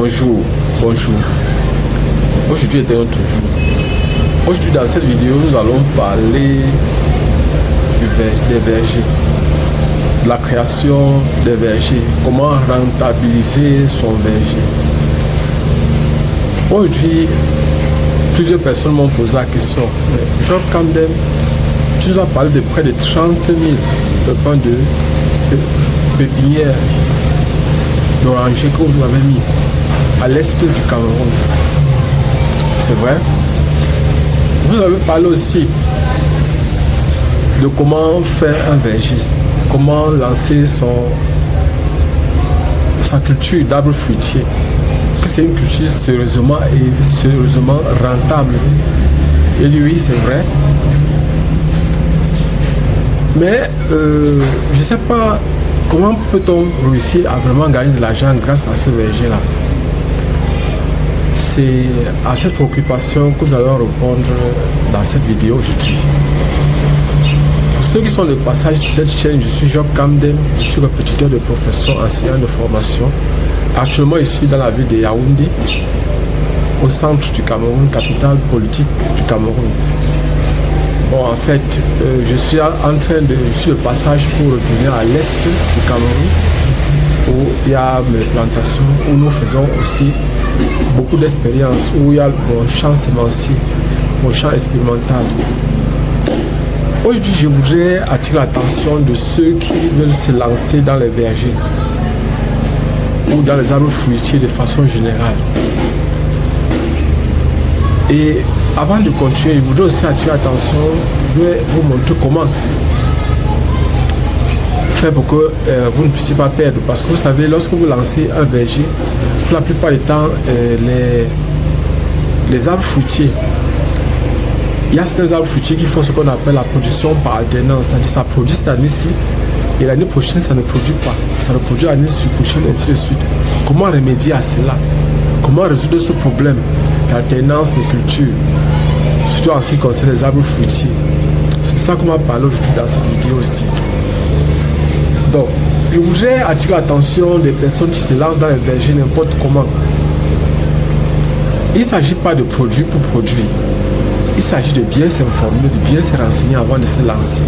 Bonjour. Aujourd'hui est un autre jour. Aujourd'hui, dans cette vidéo, nous allons parler des vergers, de la création des vergers, comment rentabiliser son verger. Aujourd'hui, plusieurs personnes m'ont posé la question. Job Camden, tu nous as parlé de près de 30 000 pépins de pépinières d'oranger que vous avez mis à l'est du Cameroun. C'est vrai. Vous avez parlé aussi de comment faire un verger, comment lancer sa culture d'arbres fruitiers, que c'est une culture sérieusement rentable. Et oui, c'est vrai. Mais je ne sais pas comment peut-on réussir à vraiment gagner de l'argent grâce à ce verger-là. C'est à cette préoccupation que nous allons répondre dans cette vidéo aujourd'hui. Pour ceux qui sont de passage sur cette chaîne, je suis Job Camden, je suis répétiteur de profession, enseignant de formation. Actuellement, je suis dans la ville de Yaoundé, au centre du Cameroun, capitale politique du Cameroun. Bon, en fait, je suis de passage pour retourner à l'est du Cameroun, où il y a mes plantations, où nous faisons aussi beaucoup d'expériences, où il y a mon champ sémencier, mon champ expérimental. Aujourd'hui, je voudrais attirer l'attention de ceux qui veulent se lancer dans les vergers ou dans les arbres fruitiers de façon générale. Et avant de continuer, je voudrais aussi attirer l'attention, je vais vous montrer comment faire pour que vous ne puissiez pas perdre. Parce que vous savez, lorsque vous lancez un verger, pour la plupart du temps, les arbres fruitiers, il y a certains arbres fruitiers qui font ce qu'on appelle la production par alternance, c'est-à-dire ça produit cette année-ci et l'année prochaine ça ne produit pas, ça ne produit l'année prochaine et ainsi de suite. Comment remédier à cela? Comment résoudre ce problème d'alternance de culture, surtout en ce qui concerne les arbres fruitiers? C'est ça qu'on va parler aujourd'hui dans cette vidéo aussi. Donc, je voudrais attirer l'attention des personnes qui se lancent dans les vergers n'importe comment. Il ne s'agit pas de produire pour produire. Il s'agit de bien s'informer, de bien se renseigner avant de se lancer.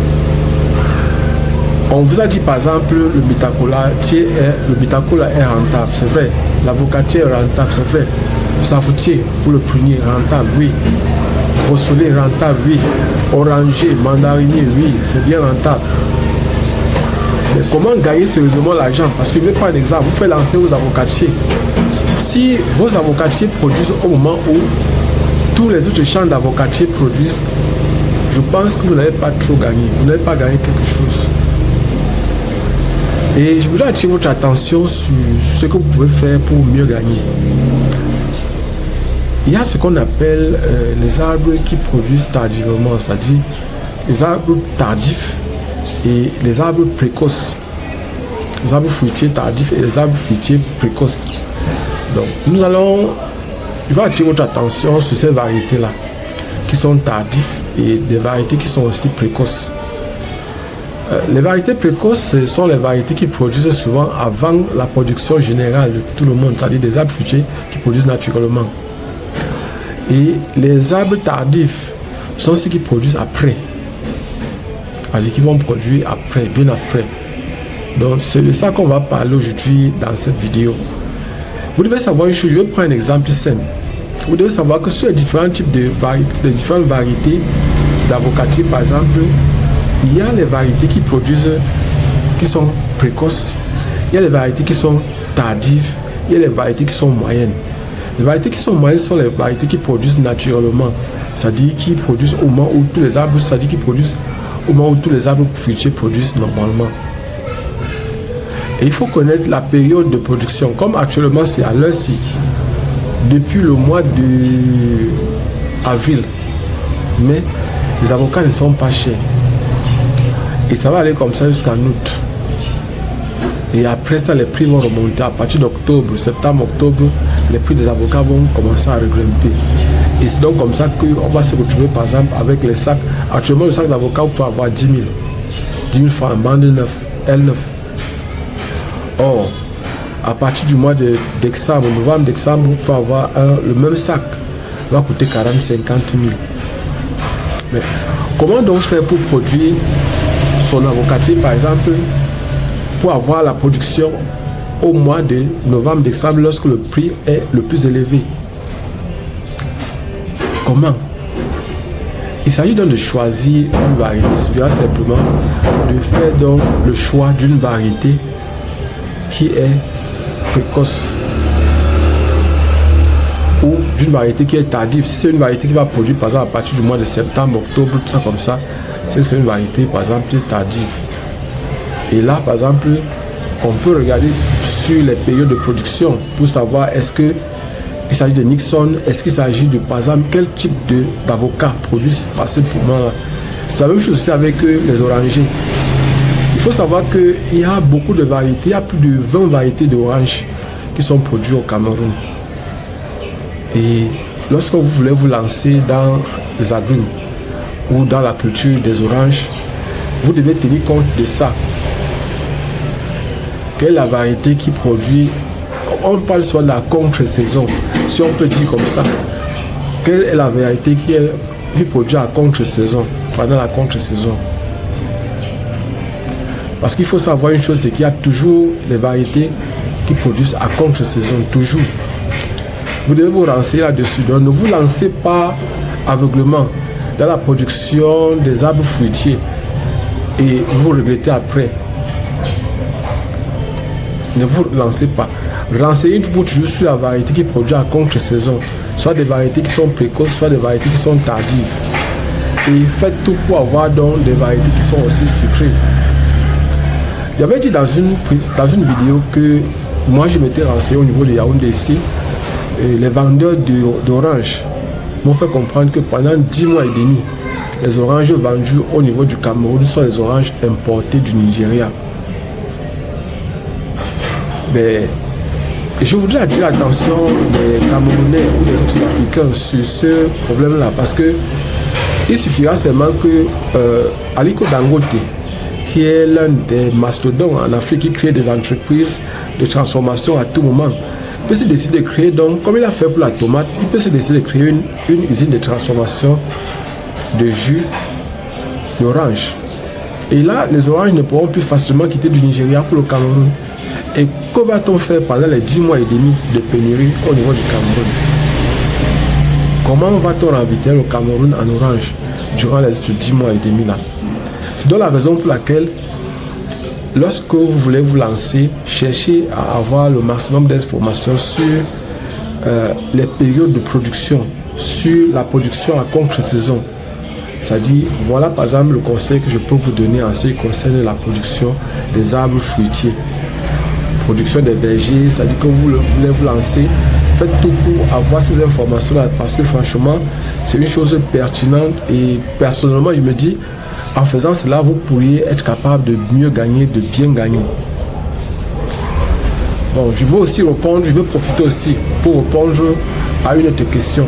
On vous a dit par exemple le bitacolaitier est rentable, c'est vrai. L'avocatier est rentable, c'est vrai. Le safoutier pour le prunier est rentable, oui. Rossoler est rentable, oui. Oranger, mandarinier, oui, c'est bien rentable. Mais comment gagner sérieusement l'argent? Parce que je vais prendre un exemple, vous faites lancer vos avocatiers. Si vos avocatiers produisent au moment où tous les autres champs d'avocatiers produisent, je pense que vous n'avez pas trop gagné, vous n'avez pas gagné quelque chose. Et je voudrais attirer votre attention sur ce que vous pouvez faire pour mieux gagner. Il y a ce qu'on appelle les arbres qui produisent tardivement, c'est-à-dire les arbres tardifs et les arbres précoces. Les arbres fruitiers tardifs et les arbres fruitiers précoces. Donc, je vais attirer votre attention sur ces variétés-là, qui sont tardifs et des variétés qui sont aussi précoces. Les variétés précoces, ce sont les variétés qui produisent souvent avant la production générale de tout le monde, c'est-à-dire des arbres fruitiers qui produisent naturellement. Et les arbres tardifs sont ceux qui produisent après, c'est-à-dire qui vont produire après, bien après. Donc c'est de ça qu'on va parler aujourd'hui dans cette vidéo. Vous devez savoir une chose, je vais prendre un exemple simple. Vous devez savoir que sur les différents types de variétés, les différentes variétés d'avocatiers, par exemple, il y a les variétés qui sont précoces, il y a les variétés qui sont tardives, il y a les variétés qui sont moyennes. Les variétés qui sont moyennes sont les variétés qui produisent naturellement, c'est-à-dire qui produisent au moment où tous les arbres, c'est-à-dire qui produisent au moment où tous les arbres fruitiers produisent normalement. Et il faut connaître la période de production, comme actuellement c'est à l'heure-ci, depuis le mois d'avril, mais les avocats ne sont pas chers. Et ça va aller comme ça jusqu'en août. Et après ça, les prix vont remonter. À partir d'octobre, septembre, octobre, les prix des avocats vont commencer à regrimper. Et c'est donc comme ça qu'on va se retrouver, par exemple, avec les sacs. Actuellement, le sac d'avocat, vous pouvez avoir 10 000. 10 000 francs, bande neuf, L9. Or, à partir du mois de décembre, novembre, décembre, vous pouvez avoir le même sac. Il va coûter 40 50 000. Mais comment donc faire pour produire son avocatier, par exemple, pour avoir la production au mois de novembre, décembre, lorsque le prix est le plus élevé? Comment? Il s'agit donc de choisir une variété. Il suffira simplement de faire donc le choix d'une variété qui est précoce ou d'une variété qui est tardive. Si c'est une variété qui va produire par exemple à partir du mois de septembre, octobre, tout ça comme ça, c'est une variété par exemple tardive. Et là par exemple, on peut regarder sur les périodes de production pour savoir est-ce que il s'agit de Nixon, est-ce qu'il s'agit de par exemple quel type d'avocat produit par ce moment-là. C'est la même chose aussi avec les orangers. Il faut savoir qu'il y a beaucoup de variétés, il y a plus de 20 variétés d'oranges qui sont produites au Cameroun. Et lorsque vous voulez vous lancer dans les agrumes ou dans la culture des oranges, vous devez tenir compte de ça. Quelle est la variété qui produit? On parle soit de la contre-saison, si on peut dire comme ça. Quelle est la variété qui produit à contre-saison, pendant la contre-saison? Parce qu'il faut savoir une chose, c'est qu'il y a toujours les variétés qui produisent à contre-saison, toujours. Vous devez vous renseigner là-dessus. Donc ne vous lancez pas aveuglement dans la production des arbres fruitiers et vous regrettez après. Ne vous lancez pas. Renseignez-vous toujours sur la variété qui produit à contre-saison, soit des variétés qui sont précoces, soit des variétés qui sont tardives. Et faites tout pour avoir donc des variétés qui sont aussi sucrées. J'avais dit dans une vidéo que moi je m'étais renseigné au niveau de Yaoundé ici, et les vendeurs d'oranges m'ont fait comprendre que pendant 10 mois et demi, les oranges vendues au niveau du Cameroun sont les oranges importées du Nigeria. Mais je voudrais attirer l'attention des Camerounais ou des autres Africains sur ce problème-là, parce que il suffira seulement que Aliko Dangote, qui est l'un des mastodontes en Afrique, qui crée des entreprises de transformation à tout moment, peut se décider de créer, donc, comme il a fait pour la tomate, il peut se décider de créer une usine de transformation de jus d'orange. Et là, les oranges ne pourront plus facilement quitter du Nigeria pour le Cameroun. Et que va-t-on faire pendant les 10 mois et demi de pénurie au niveau du Cameroun? Comment va-t-on ravitailler le Cameroun en orange durant les 10 mois et demi là? C'est donc la raison pour laquelle, lorsque vous voulez vous lancer, cherchez à avoir le maximum d'informations sur les périodes de production, sur la production à contre-saison. C'est-à-dire, voilà par exemple le conseil que je peux vous donner en ce qui concerne la production des arbres fruitiers. Production des vergers, c'est-à-dire que vous voulez vous lancer, faites tout pour avoir ces informations-là, parce que franchement, c'est une chose pertinente et personnellement, je me dis, en faisant cela, vous pourriez être capable de mieux gagner, de bien gagner. Bon, je vais profiter aussi pour répondre à une autre question.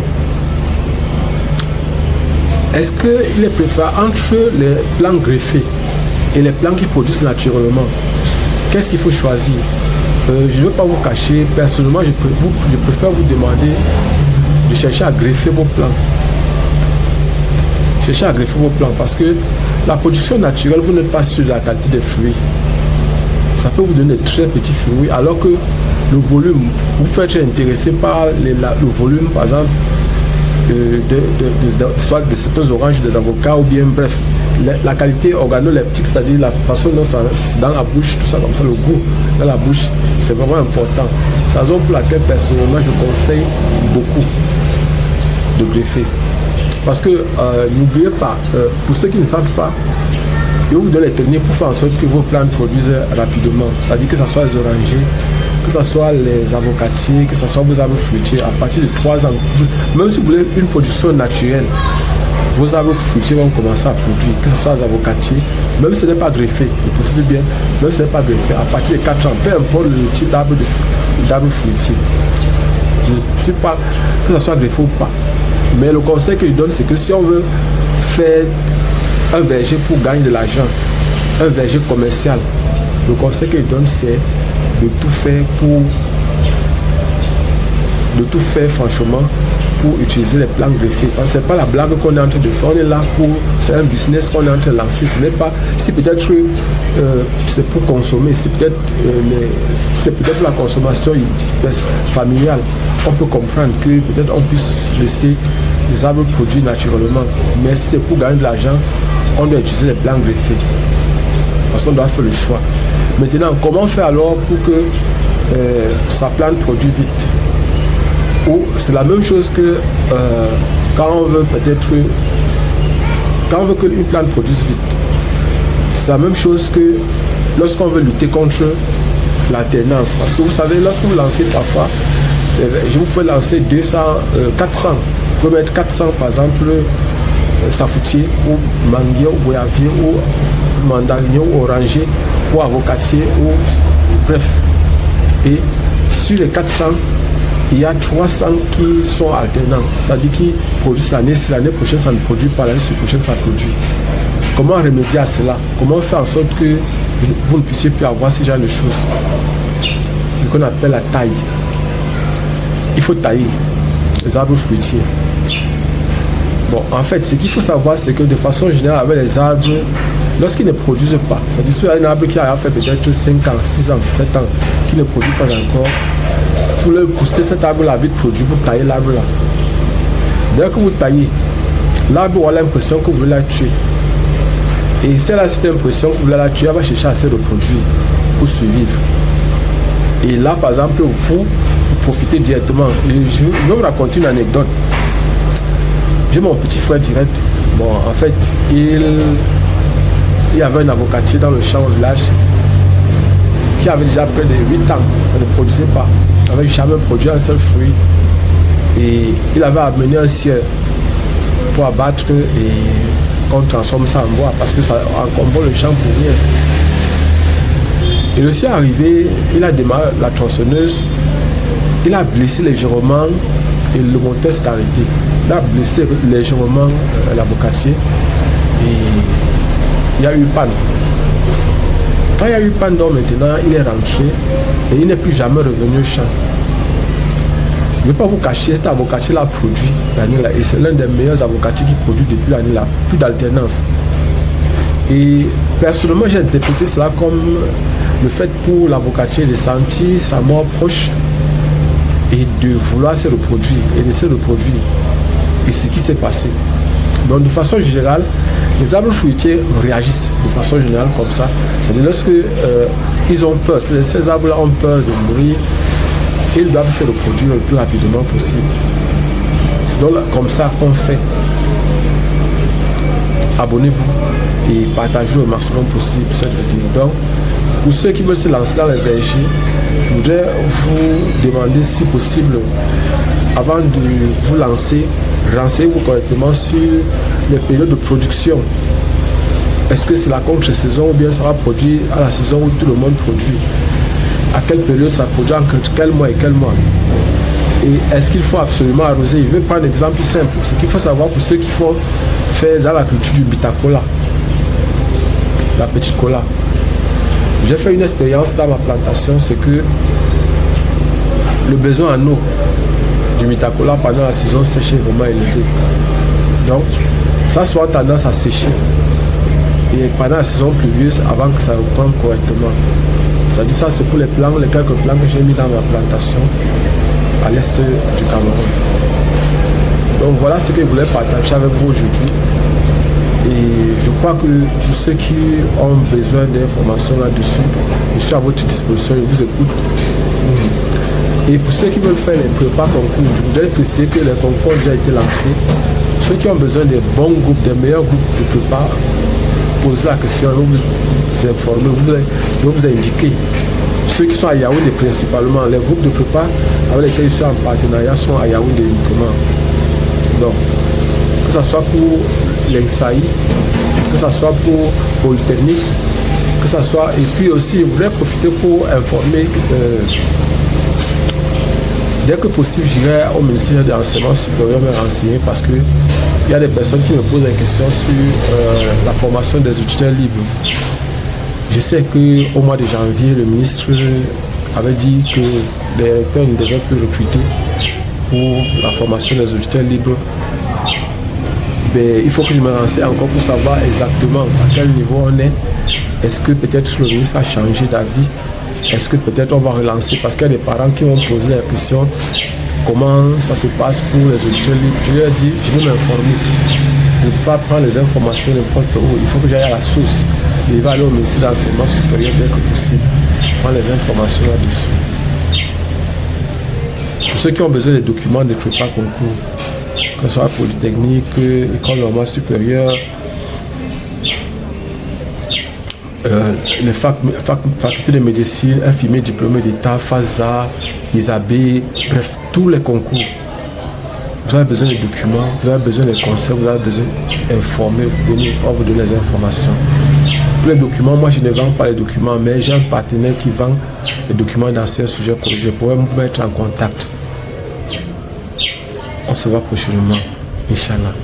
Est-ce qu'il est préférable entre les plants greffés et les plants qui produisent naturellement? Qu'est-ce qu'il faut choisir? Je ne veux pas vous cacher, personnellement, je préfère vous demander de chercher à greffer vos plants. Cherchez à greffer vos plants parce que la production naturelle, vous n'êtes pas sûr de la qualité des fruits. Ça peut vous donner de très petits fruits, alors que le volume, vous faites être intéressé par le volume, par exemple, soit de certains oranges, des avocats, ou bien bref, la qualité organoleptique, c'est-à-dire la façon dont ça dans la bouche, tout ça comme ça, le goût dans la bouche, c'est vraiment important. C'est la raison pour laquelle personnellement je conseille beaucoup de greffer. Parce que n'oubliez pas, pour ceux qui ne savent pas, je vais vous donner les techniques pour faire en sorte que vos plantes produisent rapidement. C'est-à-dire que ce soit les orangers, que ce soit les avocatiers, que ce soit vos arbres fruitiers, à partir de 3 ans, même si vous voulez une production naturelle, vos arbres fruitiers vont commencer à produire, que ce soit les avocatiers, même si ce n'est pas greffé, je précise bien, même si ce n'est pas greffé, à partir de 4 ans, peu importe le type d'arbre fruitier. Je ne sais pas que ce soit greffé ou pas. Mais le conseil que je donne, c'est que si on veut faire un verger pour gagner de l'argent, un verger commercial, le conseil que je donne, c'est de tout faire franchement pour utiliser les plants greffés. Parce que c'est pas la blague qu'on est en train de faire, on est là c'est un business qu'on est en train de lancer. Ce n'est pas, si peut-être c'est pour consommer, c'est peut-être la consommation familiale, on peut comprendre que peut-être on puisse laisser les arbres produire naturellement. Mais si c'est pour gagner de l'argent, on doit utiliser les plants greffés. Parce qu'on doit faire le choix. Maintenant, comment faire alors pour que sa plante produise vite? Ou c'est la même chose que quand on veut qu'une plante produise vite. C'est la même chose que lorsqu'on veut lutter contre l'alternance. Parce que vous savez, lorsque vous lancez parfois, vous pouvez lancer 200, 400. Vous pouvez mettre 400 par exemple, safoutier ou manguier ou goyavier ou mandarinier ou oranger ou avocatier ou bref. Et sur les 400, il y a 300 qui sont alternants, c'est-à-dire qui produisent l'année, si l'année prochaine ça ne produit pas, l'année prochaine ça produit. Comment remédier à cela? Comment faire en sorte que vous ne puissiez plus avoir ce genre de choses? C'est ce qu'on appelle la taille. Il faut tailler les arbres fruitiers. Bon, en fait, ce qu'il faut savoir, c'est que de façon générale, avec les arbres, lorsqu'ils ne produisent pas, c'est-à-dire qu'il y a un arbre qui a fait peut-être 5 ans, 6 ans, 7 ans, qui ne produit pas encore, vous voulez pousser cet arbre-là vite produit, vous taillez l'arbre-là. Dès que vous taillez, l'arbre aura l'impression que vous voulez la tuer. Et si elle a cette impression que vous voulez la tuer, elle va chercher à se reproduire pour survivre. Et là, par exemple, vous profitez directement. Je vais vous raconter une anecdote. J'ai mon petit frère direct. Bon, en fait, il y avait un avocatier dans le champ au village qui avait déjà près de 8 ans. Ça ne produisait pas. Il n'avait jamais produit un seul fruit. Et il avait amené un ciel pour abattre et qu'on transforme ça en bois parce que ça encombre le champ pour rien. Et le ciel arrivé, il a démarré la tronçonneuse, il a blessé légèrement et le moteur s'est arrêté. Il a blessé légèrement l'avocatier et il y a eu panne. Quand il y a eu panne, donc maintenant il est rentré et il n'est plus jamais revenu au champ. Je ne vais pas vous cacher, cet avocatier-là produit l'année-là et c'est l'un des meilleurs avocatiers qui produit depuis l'année-là, plus d'alternance. Et personnellement, j'ai interprété cela comme le fait pour l'avocatier de sentir sa mort proche et de vouloir se reproduire et de se reproduire. Et ce qui s'est passé. Donc de façon générale, les arbres fruitiers réagissent de façon générale comme ça. C'est-à-dire lorsque ils ont peur, ces arbres-là ont peur de mourir, ils doivent se reproduire le plus rapidement possible. C'est donc comme ça qu'on fait. Abonnez-vous et partagez le maximum possible cette vidéo. Donc, pour ceux qui veulent se lancer dans les vergers, je voudrais vous demander si possible, avant de vous lancer, renseignez-vous correctement sur les périodes de production. Est-ce que c'est la contre-saison ou bien ça va produire à la saison où tout le monde produit? À quelle période ça produit, entre quel mois et quel mois? Et est-ce qu'il faut absolument arroser? Je vais prendre un exemple simple. Ce qu'il faut savoir pour ceux qui font faire dans la culture du bitacola, la petite cola. J'ai fait une expérience dans ma plantation, c'est que le besoin en eau du bitacola pendant la saison sèche est vraiment élevé. Donc, ça soit tendance à sécher. Et pendant la saison pluvieuse, avant que ça reprenne correctement. C'est-à-dire ça, c'est pour les plants, les quelques plants que j'ai mis dans ma plantation à l'est du Cameroun. Donc voilà ce que je voulais partager avec vous aujourd'hui. Et je crois que pour ceux qui ont besoin d'informations là-dessus, je suis à votre disposition, je vous écoute. Et pour ceux qui veulent faire les prépas concours, je voudrais préciser que les concours ont déjà été lancés. Ceux qui ont besoin des bons groupes, des meilleurs groupes de prépa, posez la question, je vais vous informer, je vais vous indiquer. Ceux qui sont à Yaoundé principalement, les groupes de prépa avec lesquels je suis en partenariat sont à Yaoundé uniquement. Donc, que ce soit pour l'ENSAI, que ce soit pour Polytechnique, que ce soit, et puis aussi je voudrais profiter pour informer dès que possible j'irai au ministère de l'enseignement supérieur me renseigner parce que il y a des personnes qui me posent des questions sur la formation des étudiants libres. Je sais qu'au mois de janvier, le ministre avait dit que les recteurs ne devaient plus recruter pour la formation des auditeurs libres. Mais il faut que je me renseigne encore pour savoir exactement à quel niveau on est. Est-ce que peut-être le ministre a changé d'avis? Est-ce que peut-être on va relancer? Parce qu'il y a des parents qui vont poser la question comment ça se passe pour les auditeurs libres. Je leur ai dit, je vais m'informer. Je ne peux pas prendre les informations n'importe où. Il faut que j'aille à la source. Je vais aller au ministère d'enseignement supérieur dès que possible. Prendre les informations là-dessus. Pour ceux qui ont besoin des documents de prépa concours, que ce soit Polytechnique, École normale supérieure, les facultés de médecine, infirmiers diplômés d'État, FASA, ISAB, bref, tous les concours. Vous avez besoin de documents, vous avez besoin de conseils, vous avez besoin d'informer, on vous donne les informations. Pour les documents, moi je ne vends pas les documents, mais j'ai un partenaire qui vend les documents dans ces sujets. Je pourrais vous mettre en contact. On se voit prochainement, Inch'Allah.